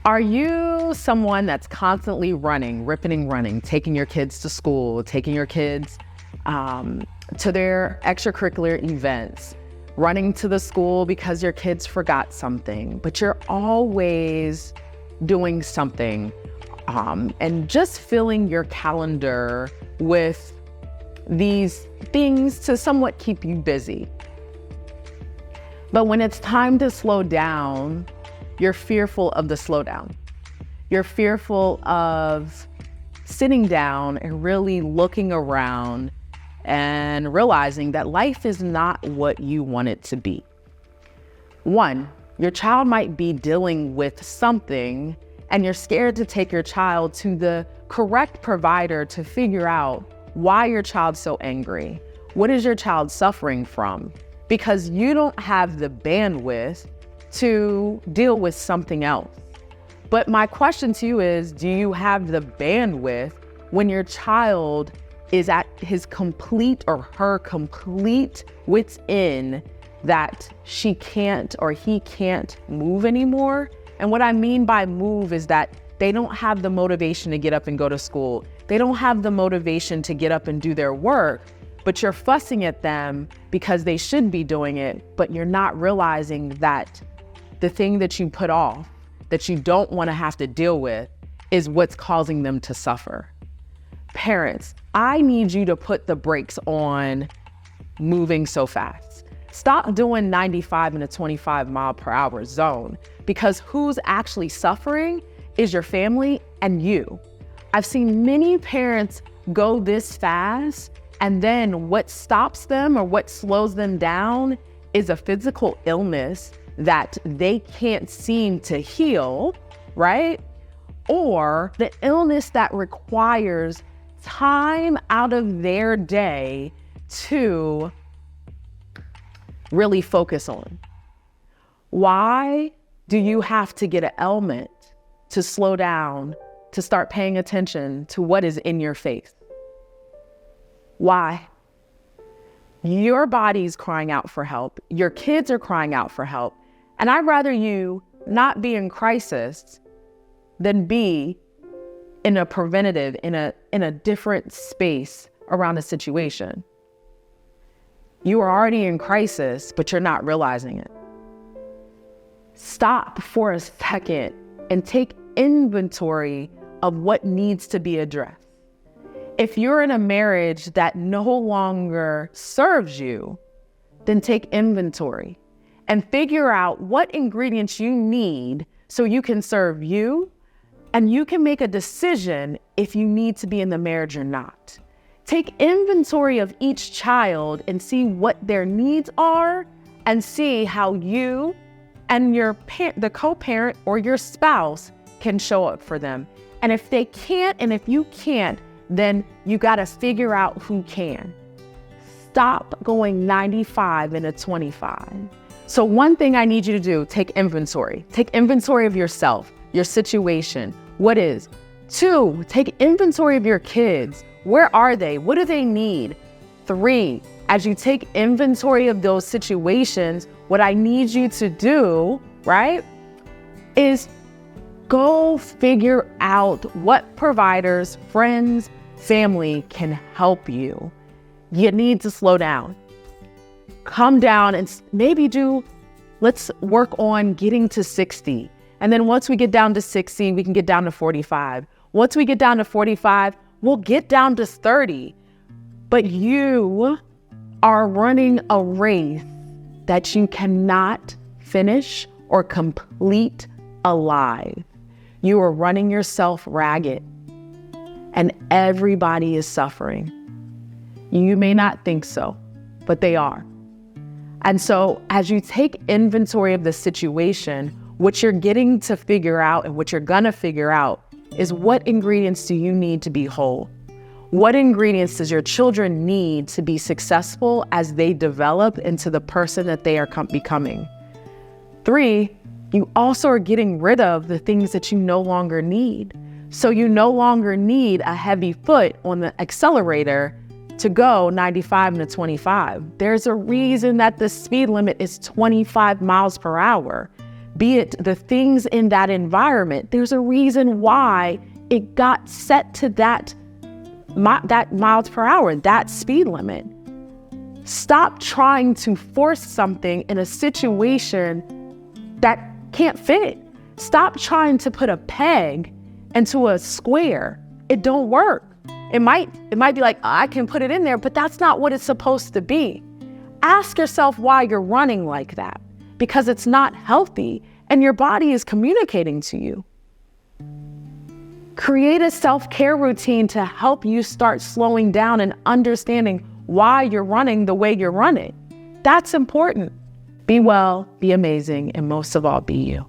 Are you someone that's constantly running, ripping and running, taking your kids to school, taking your kids to their extracurricular events, running to the school because your kids forgot something, but you're always doing something, and just filling your calendar with these things to somewhat keep you busy? But when it's time to slow down, you're fearful of the slowdown. You're fearful of sitting down and really looking around and realizing that life is not what you want it to be. One, your child might be dealing with something and you're scared to take your child to the correct provider to figure out why your child's so angry. What is your child suffering from? Because you don't have the bandwidth to deal with something else. But my question to you is, do you have the bandwidth when your child is at his complete or her complete wit's end that she can't or he can't move anymore? And what I mean by move is that they don't have the motivation to get up and go to school. They don't have the motivation to get up and do their work, but you're fussing at them because they should be doing it, but you're not realizing that the thing that you put off, that you don't want to have to deal with, is what's causing them to suffer. Parents, I need you to put the brakes on moving so fast. Stop doing 95 in a 25-mile-per-hour zone, because who's actually suffering is your family and you. I've seen many parents go this fast, and then what stops them or what slows them down is a physical illness that they can't seem to heal, right? Or the illness that requires time out of their day to really focus on. Why do you have to get an ailment to slow down, to start paying attention to what is in your face? Why? Your body's crying out for help. Your kids are crying out for help. And I'd rather you not be in crisis than be in a preventative, in a different space around a situation. You are already in crisis, but you're not realizing it. Stop for a second and take inventory of what needs to be addressed. If you're in a marriage that no longer serves you, then take inventory and figure out what ingredients you need so you can serve you, and you can make a decision if you need to be in the marriage or not. Take inventory of each child and see what their needs are, and see how you and the co-parent or your spouse can show up for them. And if they can't, and if you can't, then you gotta figure out who can. Stop going 95 in a 25. So one thing I need you to do, take inventory. Take inventory of yourself, your situation, what is. 2, take inventory of your kids. Where are they? What do they need? 3, as you take inventory of those situations, what I need you to do, right, is go figure out what providers, friends, family can help you. You need to slow down. Come down and maybe let's work on getting to 60. And then once we get down to 60, we can get down to 45. Once we get down to 45, we'll get down to 30. But you are running a race that you cannot finish or complete alive. You are running yourself ragged, and everybody is suffering. You may not think so, but they are. And so as you take inventory of the situation, what you're getting to figure out and what you're gonna figure out is, what ingredients do you need to be whole? What ingredients does your children need to be successful as they develop into the person that they are becoming? 3, you also are getting rid of the things that you no longer need. So you no longer need a heavy foot on the accelerator to go 95 to 25. There's a reason that the speed limit is 25 miles per hour. be it the things in that environment. There's a reason why it got set to that miles per hour, that speed limit. Stop trying to force something in a situation that can't fit. Stop trying to put a peg into a square. It don't work. It might be like, I can put it in there, but that's not what it's supposed to be. Ask yourself why you're running like that, because it's not healthy and your body is communicating to you. Create a self-care routine to help you start slowing down and understanding why you're running the way you're running. That's important. Be well, be amazing, and most of all, be you.